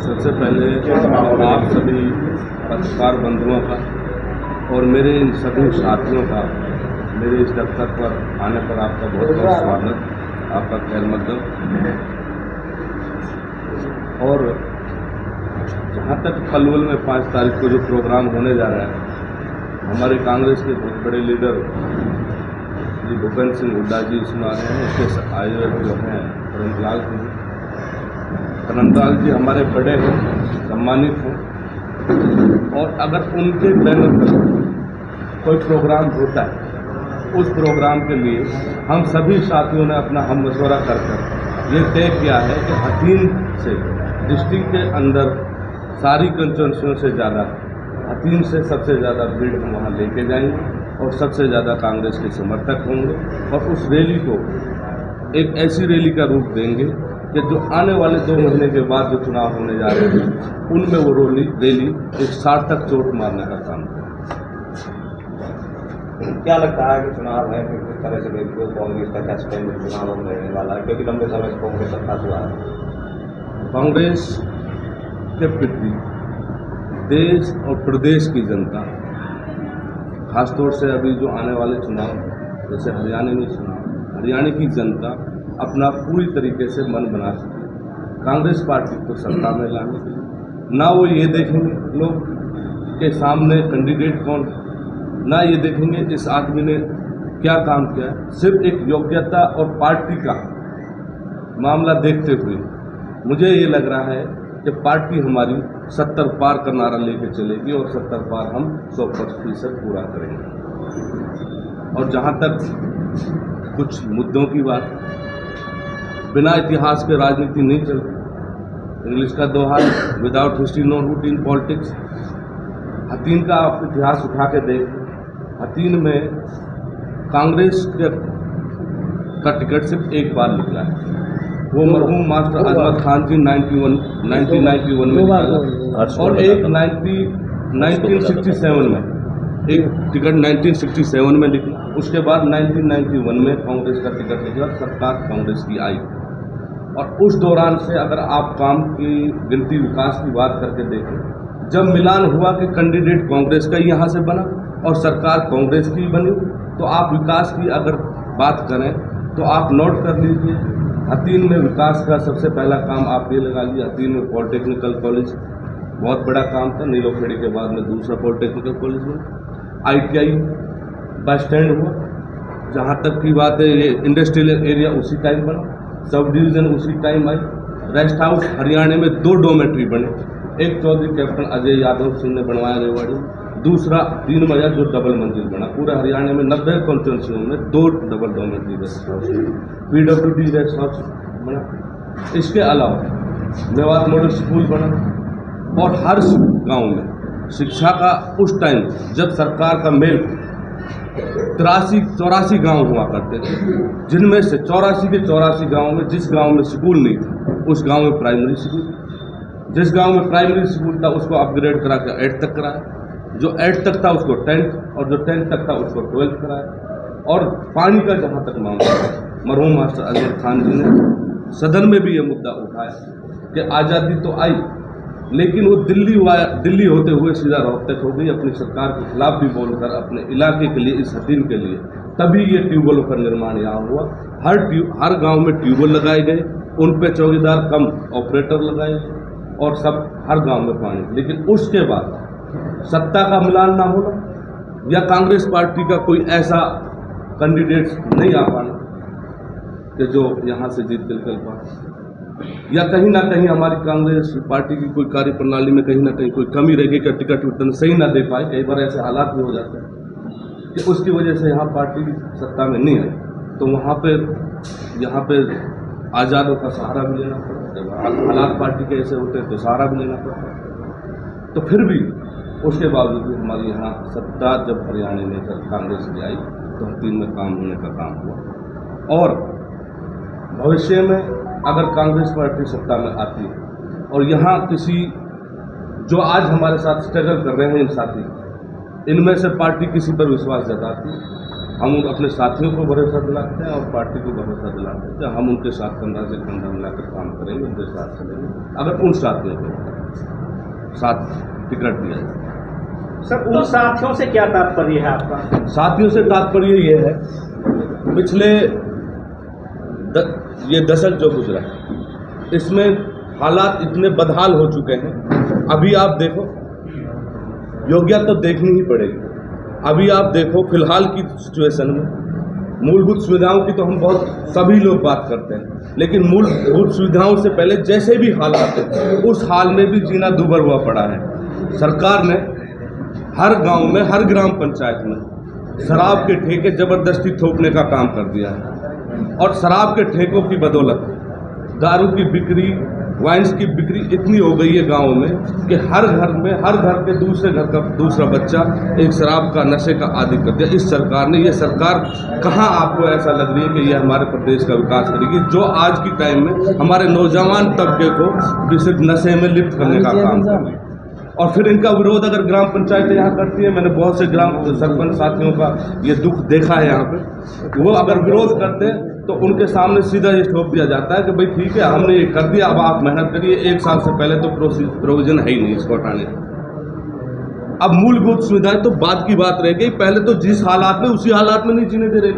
सबसे पहले आप सभी पत्रकार बंधुओं का और मेरे इन सभी साथियों का मेरे इस दफ्तर पर आने पर आपका बहुत बहुत स्वागत, आपका खैर मकदम। और जहाँ तक पलवल में 5 तारीख को जो प्रोग्राम होने जा रहा है, हमारे कांग्रेस के बहुत बड़े लीडर श्री भूपेंद्र सिंह हुड्डा जी इसमें आ रहे हैं। इसके आयोजक जो हैं कनंदलाल जी हमारे बड़े हैं, सम्मानित हैं, और अगर उनके बैनर पर कोई प्रोग्राम होता है, उस प्रोग्राम के लिए हम सभी साथियों ने अपना हम मशवरा कर ये तय किया है कि हथीन से डिस्ट्रिक्ट के अंदर सारी कंस्टिट्यूंसियों से ज़्यादा हथीन से सबसे ज़्यादा भीड़ हम वहाँ लेके जाएंगे और सबसे ज़्यादा कांग्रेस के समर्थक होंगे और उस रैली को एक ऐसी रैली का रूप देंगे कि जो आने वाले 2 महीने के बाद जो चुनाव होने जा रहे हैं, उनमें वो रैली एक सार्थक चोट मारने का काम करें। क्या लगता है कि चुनाव है कि किस तरह से देखिए कांग्रेस का क्या स्टैंड चुनाव में रहने वाला है, क्योंकि लंबे समय से कांग्रेस सत्ता हुआ है। कांग्रेस के प्रति देश और प्रदेश की जनता, खासतौर से अभी जो आने वाले चुनाव जैसे हरियाणा में चुनाव, हरियाणा की जनता अपना पूरी तरीके से मन बना सके कांग्रेस पार्टी को सत्ता में लाने के लिए। ना वो ये देखेंगे लोग के सामने कैंडिडेट कौन, ना ये देखेंगे इस आदमी ने क्या काम किया, सिर्फ एक योग्यता और पार्टी का मामला देखते हुए मुझे ये लग रहा है कि पार्टी हमारी 70 पार का नारा लेके चलेगी और 70 पार हम 100% पूरा करेंगे। और जहाँ तक कुछ मुद्दों की बात, बिना इतिहास के राजनीति नहीं चलती। इंग्लिश का दोहा, without history no root in politics. हथीन का आप इतिहास उठा के देखें, हथीन में कांग्रेस का टिकट सिर्फ एक बार निकला है, वो मरहूम मास्टर अजमत खान जी 1991 में निकाला, और एक 1967 में एक टिकट 1967 में निकला। उसके बाद 1991 में कांग्रेस का टिकट निकला, सरकार कांग्रेस की आई। और उस दौरान से अगर आप काम की गिनती विकास की बात करके देखें, जब मिलान हुआ कि कैंडिडेट कांग्रेस का यहाँ से बना और सरकार कांग्रेस की बनी, तो आप विकास की अगर बात करें तो आप नोट कर लीजिए, हथीन में विकास का सबसे पहला काम आप ये लगा लीजिए, हथीन में पॉलिटेक्निकल कॉलेज बहुत बड़ा काम था, नीलोखेड़ी के बाद में दूसरा पॉलिटेक्निकल कॉलेज में, ITI बस स्टैंड हुआ। जहाँ तक की बात है, ये इंडस्ट्रियल एरिया उसी टाइम बना, सब डिवीज़न उसी time I, rest house Haryana में 2 डोमेट्री बने, एक चौधरी कैप्टन अजय यादव सिंह ने बनवाया रेवाड़ी, दूसरा 3 मज़ा जो डबल मंजिल बना। पूरे हरियाणा में 90 कॉन्स्टिट्यूंसियों में 2 double dormitory rest house, PWD rest house बना। इसके अलावा मेवात मॉडल स्कूल बना, और हर गांव में शिक्षा का उस टाइम जब सरकार का मेल 83-84 गांव हुआ करते थे, जिनमें से 84 के 84 गांव में जिस गांव में स्कूल नहीं था उस गांव में प्राइमरी स्कूल, जिस गांव में प्राइमरी स्कूल था उसको अपग्रेड करा के 8 तक कराया, जो 8 तक था उसको 10th, और जो 10th तक था उसको 12th कराया। और पानी का जहाँ तक मामला है, मरहूम मास्टर अजमत खान जी ने सदन में भी ये मुद्दा उठाया कि आज़ादी तो आई, लेकिन वो दिल्ली होते हुए सीधा रोहतक हो गई, अपनी सरकार के खिलाफ भी बोलकर अपने इलाके के लिए, इस हथीन के लिए। तभी ये ट्यूबवेलों का निर्माण यहाँ हुआ। हर गांव में ट्यूबवेल लगाए गए, उन पे चौकीदार कम ऑपरेटर लगाए गए, और सब हर गांव में पानी। लेकिन उसके बाद सत्ता का मिलान ना होना या कांग्रेस पार्टी का कोई ऐसा कैंडिडेट नहीं आ पाना कि जो यहाँ से जीत निकल पाए, या कहीं ना कहीं हमारी कांग्रेस पार्टी की कोई कार्यप्रणाली में कहीं ना कहीं कोई कमी रह गई कि टिकट वितरण सही ना दे पाए। कई बार ऐसे हालात भी हो जाते हैं कि उसकी वजह से यहाँ पार्टी सत्ता में नहीं आई, तो वहाँ पे आज़ादों का सहारा भी लेना पड़ा। जब हालात पार्टी के ऐसे होते हैं तो सहारा भी लेना पड़ता। तो फिर भी उसके बावजूद भी हमारी यहाँ सत्ता जब हरियाणा में जब कांग्रेस की आई तो हथीन में काम होने का काम हुआ। और भविष्य में अगर कांग्रेस पार्टी सत्ता में आती है और यहाँ किसी जो आज हमारे साथ स्ट्रगल कर रहे हैं इन साथी, इनमें से पार्टी किसी पर विश्वास जताती है, हम अपने साथियों को भरोसा दिलाते हैं और पार्टी को भरोसा दिलाते हैं कि हम उनके साथ कंधा से कंधा मिलाकर काम करेंगे, उनके साथ चलेंगे। अगर उन साथियों को साथ टिकट दिया जाए। सर, उन साथियों से क्या तात्पर्य है आपका? साथियों से तात्पर्य ये है, पिछले ये दशक जो गुजरा इसमें हालात इतने बदहाल हो चुके हैं। अभी आप देखो, योग्यता तो देखनी ही पड़ेगी। अभी आप देखो फिलहाल की सिचुएशन में मूलभूत सुविधाओं की तो हम बहुत सभी लोग बात करते हैं, लेकिन मूलभूत सुविधाओं से पहले जैसे भी हालात है उस हाल में भी जीना दूभर हुआ पड़ा है। सरकार ने हर गांव में, हर ग्राम पंचायत में शराब के ठेके जबरदस्ती थोपने का काम कर दिया है, और शराब के ठेकों की बदौलत दारू की बिक्री, वाइन्स की बिक्री इतनी हो गई है गाँव में कि हर घर में, हर घर के दूसरे घर का दूसरा बच्चा एक शराब का नशे का आदी कर दिया। इस सरकार ने, ये सरकार कहाँ आपको ऐसा लग रही है कि ये हमारे प्रदेश का विकास करेगी, जो आज की टाइम में हमारे नौजवान तबके को सिर्फ नशे में लिप्त करने का काम कर रही है। और फिर इनका विरोध अगर ग्राम पंचायतें यहाँ करती है, मैंने बहुत से ग्राम सरपंच साथियों का ये दुख देखा है यहाँ पे, वो अगर विरोध करते हैं तो उनके सामने सीधा ये ठोक दिया जाता है कि भाई ठीक है, हमने ये कर दिया, अब आप मेहनत करिए। 1 साल से पहले तो प्रोविजन है ही नहीं इसको हटाने का। अब मूलभूत सुविधाएं तो बाद की बात रह गई, पहले तो जिस हालात में उसी हालात में नहीं जीने दे रहे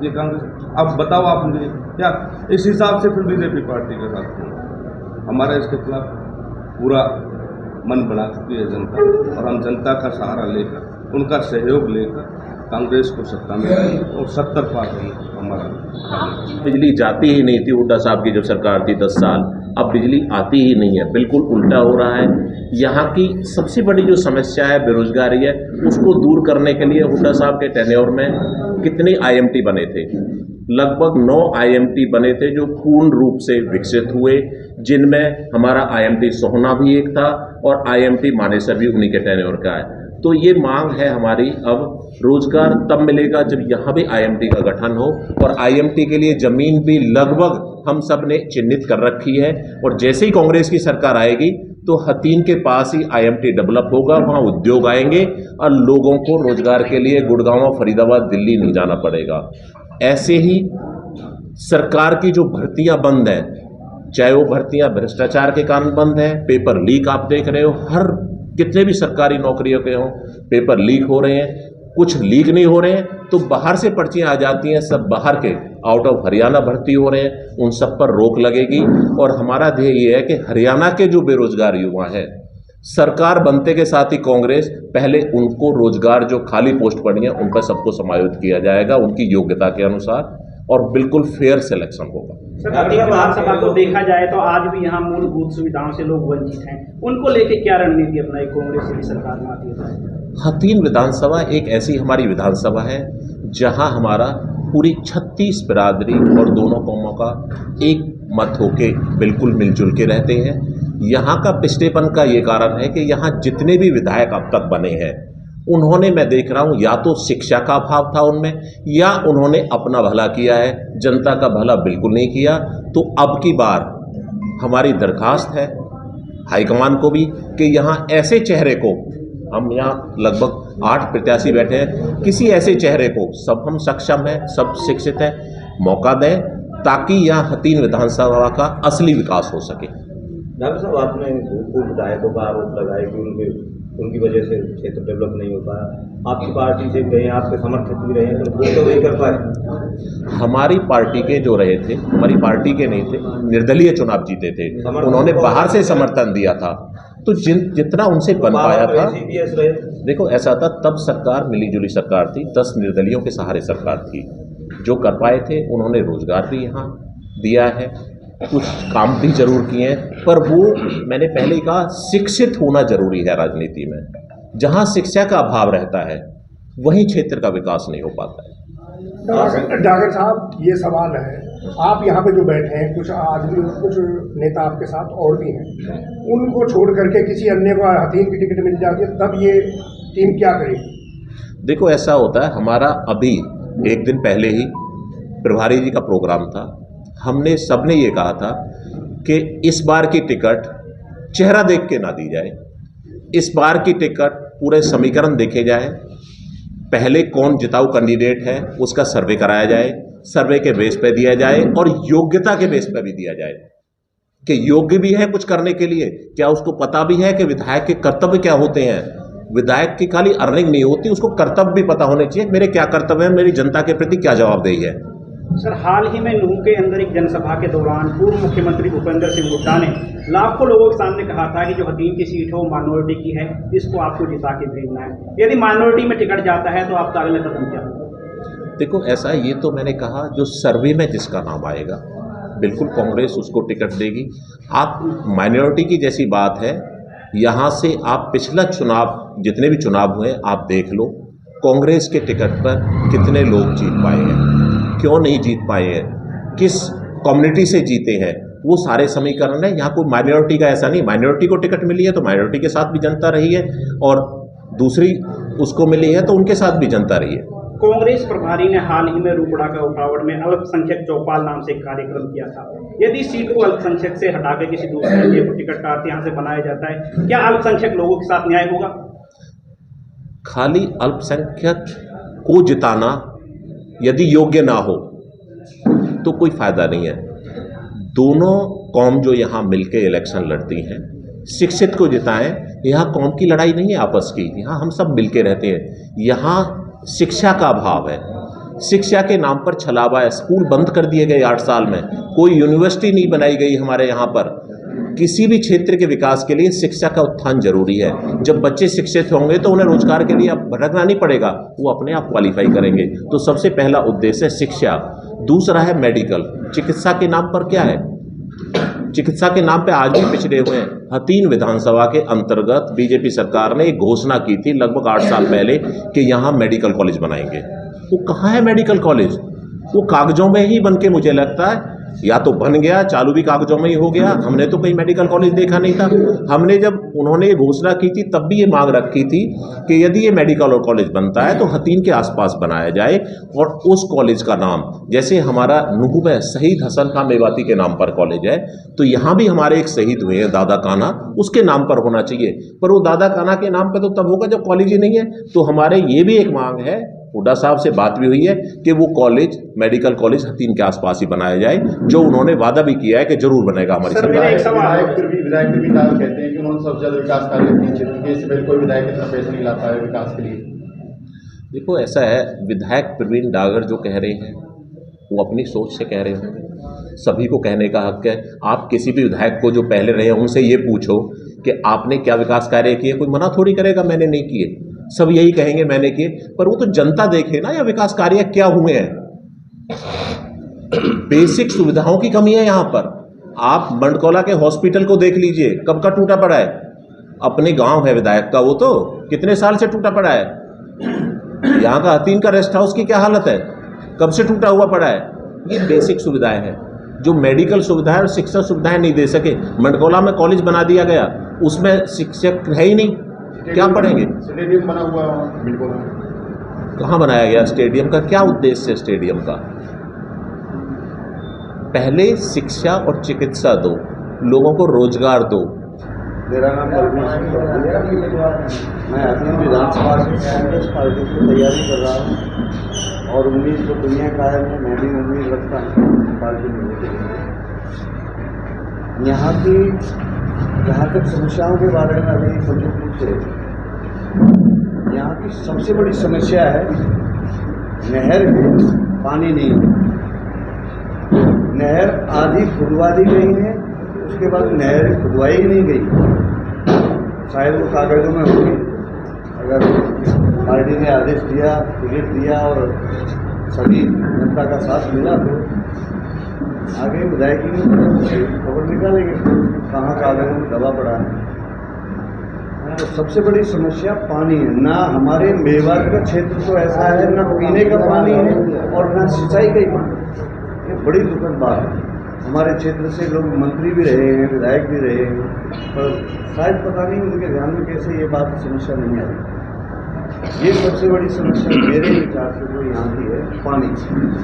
ये कांग्रेस। अब बताओ आप मुझे क्या इस हिसाब से फिर बीजेपी पार्टी के साथ हमारा इसके खिलाफ पूरा मन बना चुकी है जनता, और हम जनता का सहारा लेकर, उनका सहयोग लेकर कांग्रेस को सत्ता में और 70 पार हमारा। बिजली जाती ही नहीं थी हुड्डा साहब की जब सरकार थी 10 साल, अब बिजली आती ही नहीं है, बिल्कुल उल्टा हो रहा है। यहाँ की सबसे बड़ी जो समस्या है बेरोजगारी है, उसको दूर करने के लिए हुड्डा साहब के टेन्योर में कितने IMT बने थे? लगभग 9 IMT बने थे जो पूर्ण रूप से विकसित हुए, जिनमें हमारा IMT सोहना भी एक था और IMT मानेसर भी उन्हीं के टेन्योर का है। तो ये मांग है हमारी, अब रोजगार तब मिलेगा जब यहाँ भी IMT का गठन हो, और IMT के लिए जमीन भी लगभग हम सब ने चिन्हित कर रखी है, और जैसे ही कांग्रेस की सरकार आएगी तो हतीन के पास ही IMT डेवलप होगा, वहाँ उद्योग आएंगे और लोगों को रोजगार के लिए गुड़गांव, फरीदाबाद, दिल्ली नहीं जाना पड़ेगा। ऐसे ही सरकार की जो भर्तियां बंद हैं, चाहे वो भर्तियां भ्रष्टाचार के कारण बंद है, पेपर लीक आप देख रहे हो, हर कितने भी सरकारी नौकरियों के हों पेपर लीक हो रहे हैं। कुछ लीक नहीं हो रहे हैं तो बाहर से पर्चियां आ जाती हैं, सब बाहर के आउट ऑफ हरियाणा भर्ती हो रहे हैं, उन सब पर रोक लगेगी। और हमारा ध्येय ये है कि हरियाणा के जो बेरोजगार युवा हैं, सरकार बनते के साथ ही कांग्रेस पहले उनको रोजगार, जो खाली पोस्ट पड़ी हैं उन पर सबको समायोजित किया जाएगा उनकी योग्यता के अनुसार, और बिल्कुल फेयर सिलेक्शन होगा। सर, हतीन विधानसभा को देखा जाए तो आज भी यहाँ मूलभूत सुविधाओं से लोग वंचित हैं, उनको लेके क्या रणनीति अपनाई कांग्रेस की सरकार में आती है? हतीन विधानसभा एक ऐसी हमारी विधानसभा है जहां हमारा पूरी 36 बिरादरी और दोनों कौमों का एक मत होके बिल्कुल मिलजुल के रहते हैं। यहाँ का पिछड़ेपन का ये कारण है कि यहाँ जितने भी विधायक अब तक बने हैं, उन्होंने, मैं देख रहा हूँ, या तो शिक्षा का अभाव था उनमें, या उन्होंने अपना भला किया है, जनता का भला बिल्कुल नहीं किया। तो अब की बार हमारी दरखास्त है हाईकमान को भी कि यहाँ ऐसे चेहरे को, हम यहाँ लगभग 8 प्रत्याशी बैठे हैं, किसी ऐसे चेहरे को, सब हम सक्षम हैं, सब शिक्षित हैं, मौका दें ताकि यहाँ हतीन विधानसभा का असली विकास हो सके। डॉक्टर साहब, आपने भूतपूर्व विधायकों का आरोप लगाया कि उनकी वजह से क्षेत्र डेवलप नहीं होता है। आपकी पार्टी से गए, आपके समर्थक भी रहे हैं, तो वो तो नहीं कर पाए। हमारी पार्टी के जो रहे थे, हमारी पार्टी के नहीं थे, निर्दलीय चुनाव जीते थे, उन्होंने बाहर से समर्थन दिया था, तो जितना उनसे बन पाया था। देखो ऐसा था, तब सरकार मिलीजुली सरकार थी, 10 निर्दलियों के सहारे सरकार थी। जो कर पाए थे उन्होंने रोजगार भी यहाँ दिया है, कुछ काम भी जरूर किए हैं, पर वो मैंने पहले ही कहा, शिक्षित होना जरूरी है राजनीति में। जहाँ शिक्षा का अभाव रहता है वहीं क्षेत्र का विकास नहीं हो पाता है। डॉक्टर साहब, ये सवाल है, आप यहाँ पे जो बैठे हैं, कुछ आदमी, कुछ नेता आपके साथ और भी हैं, उनको छोड़ करके किसी अन्य को हतीन की टिकट मिल जाती है, तब ये टीम क्या करेगी? देखो ऐसा होता है, हमारा अभी एक दिन पहले ही प्रभारी जी का प्रोग्राम था, हमने सबने ये कहा था कि इस बार की टिकट चेहरा देख के ना दी जाए, इस बार की टिकट पूरे समीकरण देखे जाए, पहले कौन जिताऊ कैंडिडेट है उसका सर्वे कराया जाए, सर्वे के बेस पे दिया जाए और योग्यता के बेस पे भी दिया जाए। कि योग्य भी है कुछ करने के लिए? क्या उसको पता भी है कि विधायक के कर्तव्य क्या होते हैं? विधायक की खाली अर्निंग नहीं होती, उसको कर्तव्य भी पता होने चाहिए, मेरे क्या कर्तव्य है, मेरी जनता के प्रति क्या जवाबदेही है। सर, हाल ही में नूह के अंदर एक जनसभा के दौरान पूर्व मुख्यमंत्री भूपेंद्र सिंह हुड्डा ने लाखों लोगों के सामने कहा था कि जो हतीम की सीट है वो माइनॉरिटी की है, इसको आपको जिता के भेजना है। यदि माइनॉरिटी में टिकट जाता है तो आपका अगला कदम क्या होगा? देखो, ऐसा ये तो मैंने कहा, जो सर्वे में जिसका नाम आएगा बिल्कुल कांग्रेस उसको टिकट देगी। आप माइनॉरिटी की जैसी बात है, यहाँ से आप पिछला चुनाव, जितने भी चुनाव हुए आप देख लो, कांग्रेस के टिकट पर कितने लोग जीत पाए हैं, क्यों नहीं जीत पाए हैं, किस कम्युनिटी से जीते हैं, वो सारे समीकरण है। यहाँ कोई माइनॉरिटी का ऐसा नहीं, माइनॉरिटी को टिकट मिली है तो माइनॉरिटी के साथ भी जनता रही है, और दूसरी उसको मिली है तो उनके साथ भी जनता रही है। कांग्रेस प्रभारी ने हाल ही में रूपड़ा का उठावड़ में अल्पसंख्यक चौपाल नाम से एक कार्यक्रम किया था। यदि सीट को अल्पसंख्यक से हटाकर किसी दूसरे एनडीए को टिकट काटते यहाँ से बनाया जाता है, क्या अल्पसंख्यक लोगों के साथ न्याय होगा? खाली अल्पसंख्यक को जिताना यदि योग्य ना हो तो कोई फायदा नहीं है। दोनों कौम जो यहाँ मिलकर इलेक्शन लड़ती हैं, शिक्षित को जिताएं। यहाँ कौम की लड़ाई नहीं है आपस की, यहाँ हम सब मिलके रहते हैं। यहाँ शिक्षा का अभाव है, शिक्षा के नाम पर छलावा है। स्कूल बंद कर दिए गए 8 साल में, कोई यूनिवर्सिटी नहीं बनाई गई हमारे यहाँ पर। किसी भी क्षेत्र के विकास के लिए शिक्षा का उत्थान जरूरी है। जब बच्चे शिक्षित होंगे तो उन्हें रोजगार के लिए अब भटकना नहीं पड़ेगा, वो अपने आप क्वालिफाई करेंगे। तो सबसे पहला उद्देश्य है शिक्षा। दूसरा है मेडिकल। चिकित्सा के नाम पर क्या है, चिकित्सा के नाम पे आज भी पिछड़े हुए हैं। हथीन विधानसभा के अंतर्गत बीजेपी सरकार ने एक घोषणा की थी लगभग 8 साल पहले कि यहाँ मेडिकल कॉलेज बनाएंगे। वो कहाँ है मेडिकल कॉलेज? वो कागजों में ही बन के, मुझे लगता है या तो बन गया, चालू भी कागजों में ही हो गया। हमने तो कहीं मेडिकल कॉलेज देखा नहीं था। हमने जब उन्होंने ये घोषणा की थी तब भी ये मांग रखी थी कि यदि ये मेडिकल कॉलेज बनता है तो हथीन के आसपास बनाया जाए, और उस कॉलेज का नाम, जैसे हमारा नूह में शहीद हसन खां मेवाती के नाम पर कॉलेज है, तो यहाँ भी हमारे एक शहीद हुए हैं दादा कान्हा, उसके नाम पर होना चाहिए। पर वो दादा कान्हा के नाम पर तो तब होगा जब कॉलेज ही नहीं है। तो हमारे ये भी एक मांग है, हुड्डा साहब से बात भी हुई है कि वो कॉलेज, मेडिकल कॉलेज हथीन के आसपास ही बनाया जाए, जो उन्होंने वादा भी किया है कि जरूर बनेगा हमारी सरकार। विधायक फिर भी कहते हैं कि उन्होंने सबसे ज्यादा विकास कार्य अपने क्षेत्र के, इससे पहले कोई विधायक इतना पैसा नहीं लाता है विकास के लिए। देखो, ऐसा है, विधायक प्रवीण डागर जो कह रहे हैं वो अपनी सोच से कह रहे हैं, सभी को कहने का हक है। आप किसी भी विधायक को जो पहले रहे उनसे ये पूछो कि आपने क्या विकास कार्य किए, कोई मना थोड़ी करेगा मैंने नहीं किए, सब यही कहेंगे मैंने किए। पर वो तो जनता देखे ना, या विकास कार्य क्या हुए हैं। बेसिक सुविधाओं की कमी है यहाँ पर। आप मंडकौला के हॉस्पिटल को देख लीजिए, कब का टूटा पड़ा है। अपने गांव है विधायक का, वो तो कितने साल से टूटा पड़ा है। यहाँ का हथीन का रेस्ट हाउस की क्या हालत है, कब से टूटा हुआ पड़ा है। ये बेसिक सुविधाएं हैं। जो मेडिकल सुविधाएं और शिक्षा सुविधाएं नहीं दे सके। मंडकौला में कॉलेज बना दिया गया, उसमें शिक्षक है ही नहीं, क्या पढ़ेंगे। स्टेडियम बना हुआ बिल्कुल, कहाँ बनाया गया स्टेडियम का, क्या उद्देश्य है स्टेडियम का। पहले शिक्षा और चिकित्सा दो, लोगों को रोजगार दो। मेरा नाम परवीन सिंह है, मैं हथीन विधानसभा से कांग्रेस पार्टी की तैयारी कर रहा हूँ, और उम्मीद तो दुनिया कायम है, मैं भी उम्मीद रखता हूँ पार्टी में के लिए। यहाँ की जहाँ तक समस्याओं के बारे में अभी सचिव पूछे, यहाँ की सबसे बड़ी समस्या है नहर में पानी नहीं है। नहर आधी खुदवा दी गई है, उसके बाद नहर खुदवाई नहीं गई। शायद वो कागजों में होगी, अगर पार्टी ने आदेश दिया, टिकट दिया और सभी जनता का साथ मिला तो आगे विधायक खबर निकालेंगे कहाँ कागजों में दबा पड़ा है। तो सबसे बड़ी समस्या पानी है। ना हमारे मेवात का क्षेत्र तो ऐसा है, ना पीने का पानी है और ना सिंचाई का ही पानी। ये बड़ी दुखद बात है। हमारे क्षेत्र से लोग मंत्री भी रहे हैं, विधायक भी रहे हैं, पर शायद पता नहीं उनके ध्यान में कैसे ये बात समस्या नहीं आई। ये सबसे बड़ी समस्या मेरे विचार से जो यहाँ की है, पानी।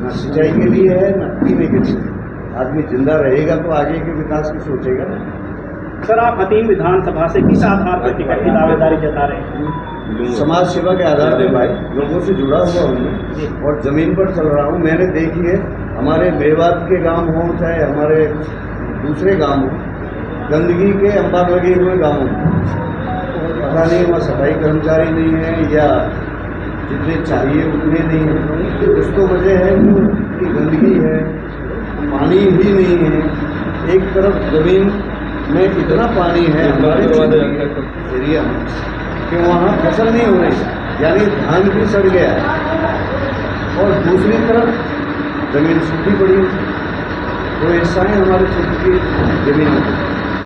ना सिंचाई के लिए है, ना पीने के लिए। आदमी जिंदा रहेगा तो आगे के विकास की सोचेगा। सर, आप हथीन विधानसभा से किस आधार पर टिकट की दावेदारी जता रहे हैं? समाज सेवा के आधार पर भाई, लोगों से जुड़ा हुआ हूँ मैं और ज़मीन पर चल रहा हूँ। मैंने देखी है, हमारे मेवात के गांव हों चाहे हमारे दूसरे गांवों, गंदगी के अंबार लगे हुए गांवों में, पता नहीं वहाँ सफाई कर्मचारी नहीं है या जितने चाहिए उतने नहीं हैं। कुछ तो वजह है कि गंदगी है, पानी ही नहीं है। एक तरफ जमीन में इतना पानी है हमारे एरिया में कि वहाँ फसल नहीं हो रही, यानी धान भी सड़ गया है, और दूसरी तरफ जमीन सूखी पड़ी है। तो ऐसा है हमारे क्षेत्र की जमीन।